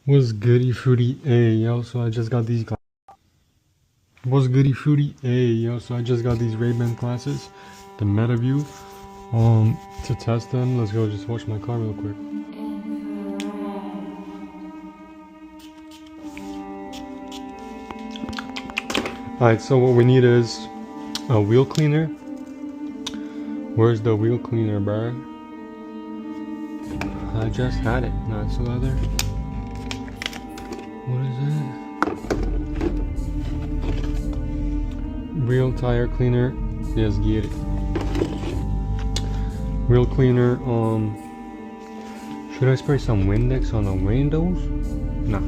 What's goody fruity? Hey yo, so I just got these What's goody fruity? Hey yo, so I just got these Ray-Ban glasses, the Meta View. To test them, let's go just wash my car real quick. Alright, so what we need is a wheel cleaner. Where's the wheel cleaner, bro? I just had it, not so other. What is it? Wheel tire cleaner. Yes, get it. Wheel cleaner. Should I spray some Windex on the windows? Nah.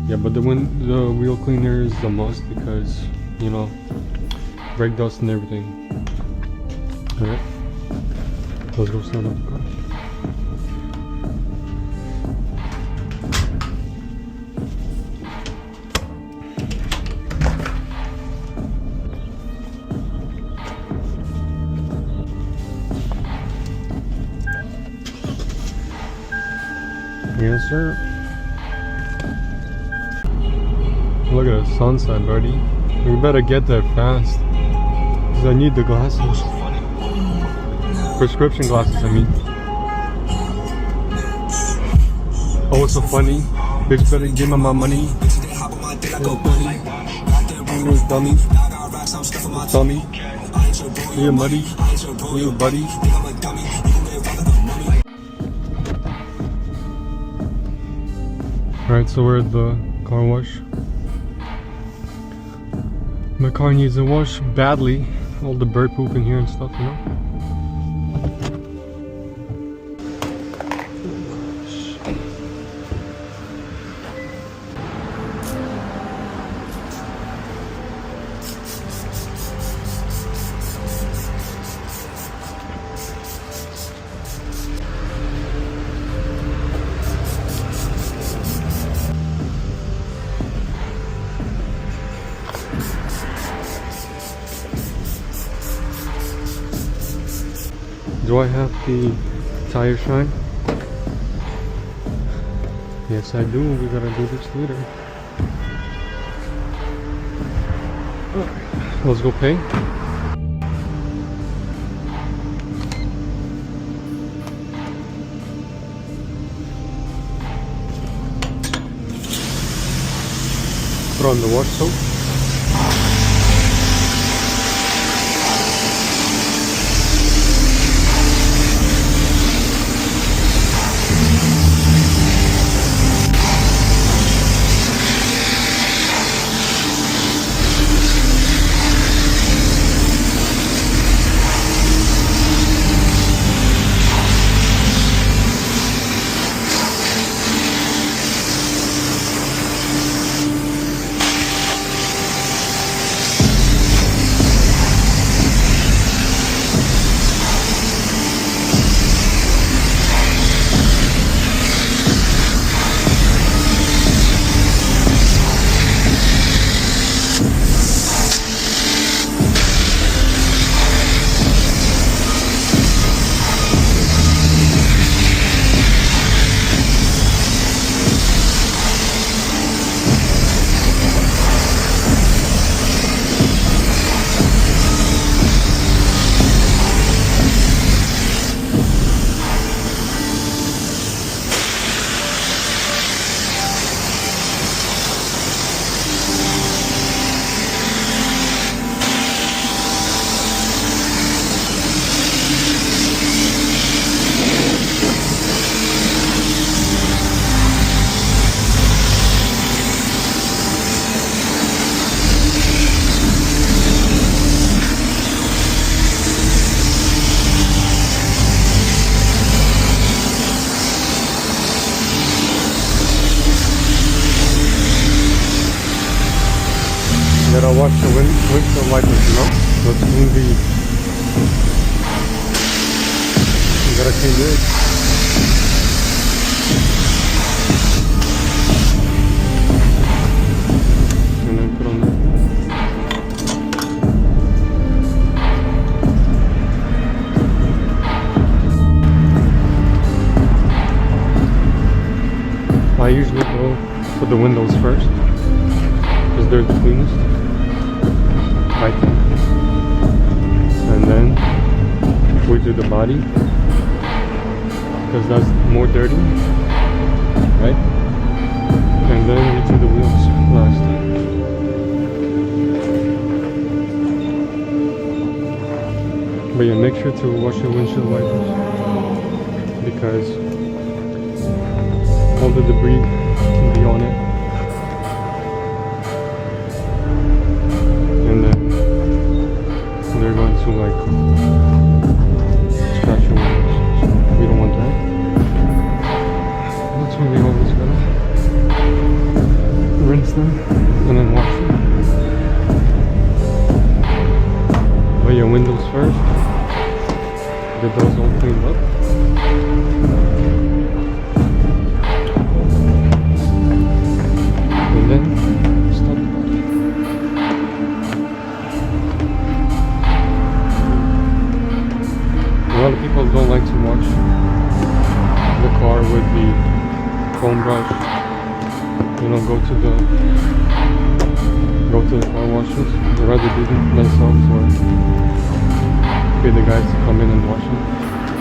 Yeah, but the wheel cleaner is the must because, you know, brake dust and everything. Alright. Let's go start up the car. Yes, sir. Look at the sunset, buddy. We better get there fast. Because I need the glasses. Prescription glasses, I mean. Oh, it's so funny. Bitch better give me my money. Dummy. Dummy. You muddy. You buddy. Alright, so we're at the car wash. My car needs a wash badly. All the bird poop in here and stuff, you know? Do I have the tire shine? Yes, I do. We gotta do this later. Alright, let's go pay. Put on the wash soap. Gotta wash the windshield wipers, you know? Let's move the... You gotta clean this. And then put on the... I usually go for the windows first because they're the cleanest, I think. And then we do the body because that's more dirty, right? And then we do the wheels last. But yeah, make sure to wash your windshield wipers because all the debris can be on it. And then they're going to like scratch your windows. So we don't want that. That's when we always gotta rinse them and then wash them. But your windows first. Get those all cleaned up. And then start the body. A lot of people don't like to wash the car with the foam brush. You know, go to the car washes. They'd rather do them themselves or pay the guys to come in and wash them.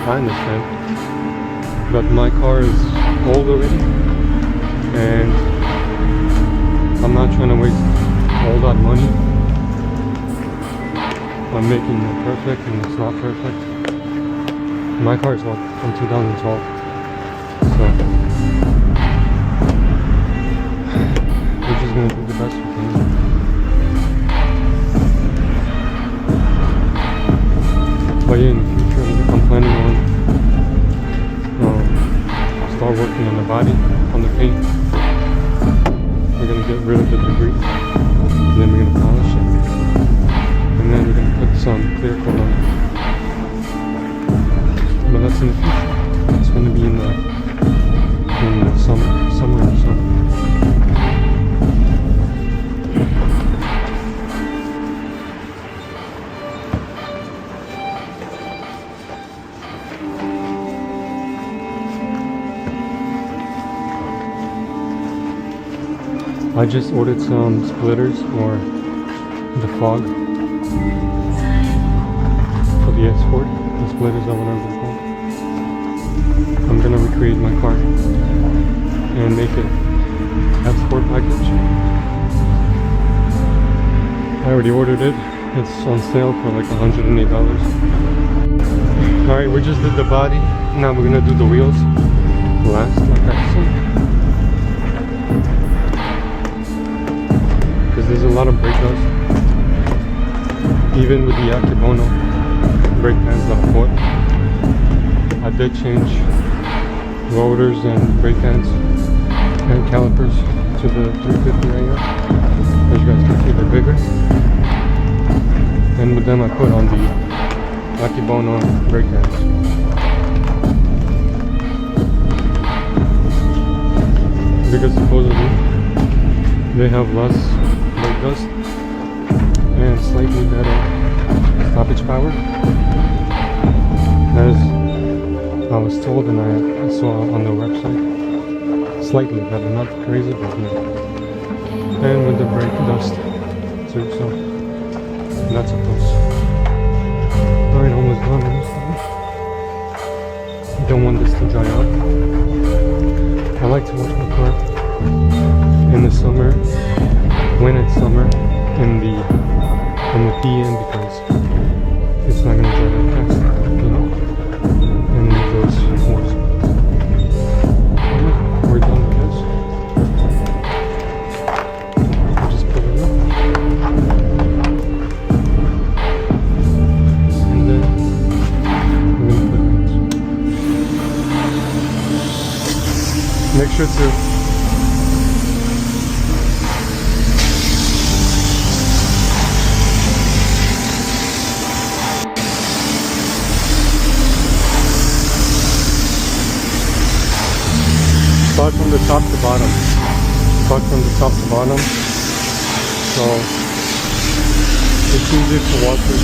I understand, but my car is old already and I'm not trying to waste all that money on making it perfect, and it's not perfect. My car is from 2012, so we're just gonna do the best we can. But yeah, in the future, I'm planning on start working on the body, on the paint. We're gonna get rid of the debris, and then we're gonna polish it, and then we're gonna put some clear coat on it. But that's in the future. It's gonna be in the summer or summer. I just ordered some splitters for the fog for the Export. The splitters are whatever they're called. I'm gonna recreate my car and make it Export package. I already ordered it. It's on sale for like $108. Alright, we just did the body. Now we're gonna do the wheels last, like I said. There's a lot of brake dust, even with the Akibono brake pads that I bought. I did change rotors and brake pads and calipers to the 350 right here. As you guys can see, they're bigger. And with them I put on the Akibono brake pads. Because supposedly they have less brake dust and slightly better stoppage power, as I was told and I saw on the website. Slightly better, not crazy, but yeah. And with the brake dust too, so that's a plus. Alright, almost done. Don't want this to dry out. I like to wash my car in the summer, when it's summer, in the PM, because it's not gonna dry that fast, you know, and it goes worse. We're done with this. We'll just put it up, and then we're gonna put it. Make sure to start from the top to bottom. Start from the top to bottom. So it's easier to walk with.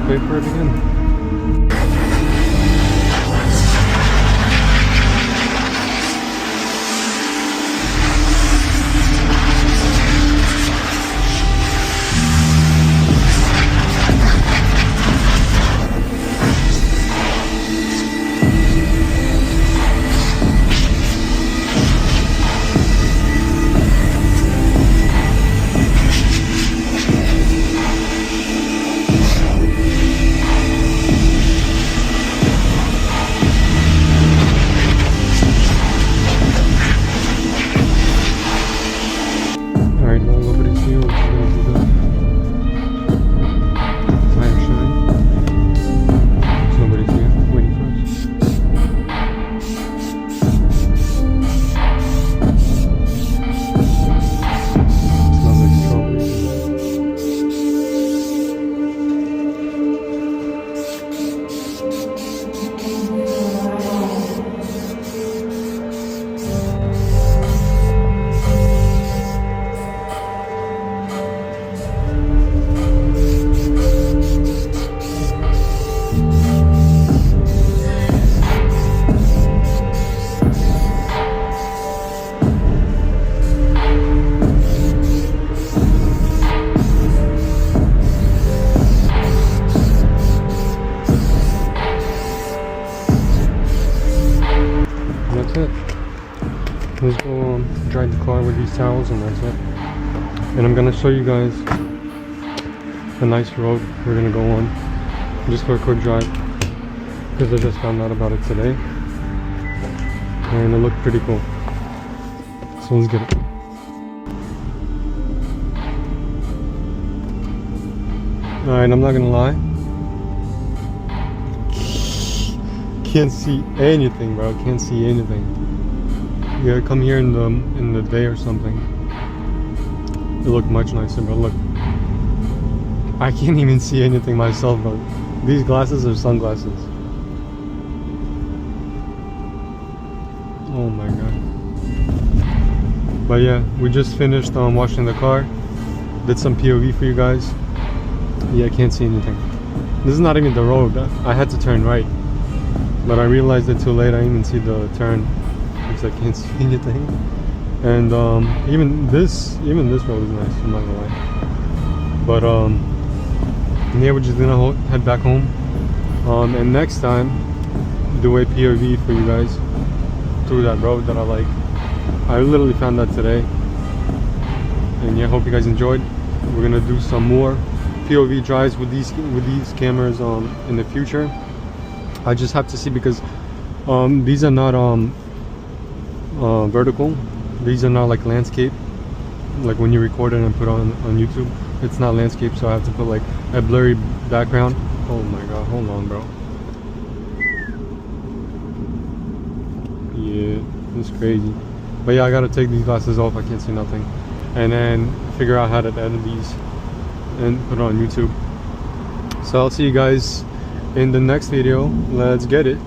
pay for it again. Alright, well, nobody's here. We're just gonna do the tire shine. So nobody's here. Waiting for us. Smells like strawberries. That's it. Let's go dry the car with these towels, and that's it. And I'm gonna show you guys a nice road we're gonna go on just for a quick drive, because I just found out about it today and it looked pretty cool. So let's get it. Alright, I'm not gonna lie, can't see anything, bro. Can't see anything. You gotta come here in the day or something. It looked much nicer, but look, I can't even see anything myself, bro. These glasses are sunglasses. Oh my god. But yeah, we just finished washing the car. Did some POV for you guys. Yeah, I can't see anything. This is not even the road. I had to turn right, but I realized it too late. I didn't even see the turn because I can't see anything. And even this road is nice, I'm not gonna lie. But yeah, we're just gonna head back home. And next time, do a POV for you guys through that road that I like. I literally found that today. And yeah, hope you guys enjoyed. We're gonna do some more POV drives with these cameras in the future. I just have to see, because these are not vertical. These are not like landscape, like when you record it and put on YouTube. It's not landscape, so I have to put like a blurry background. Oh my god, hold on, bro. Yeah, it's crazy. But yeah, I gotta take these glasses off. I can't see nothing, and then figure out how to edit these and put it on YouTube. So I'll see you guys in the next video. Let's get it.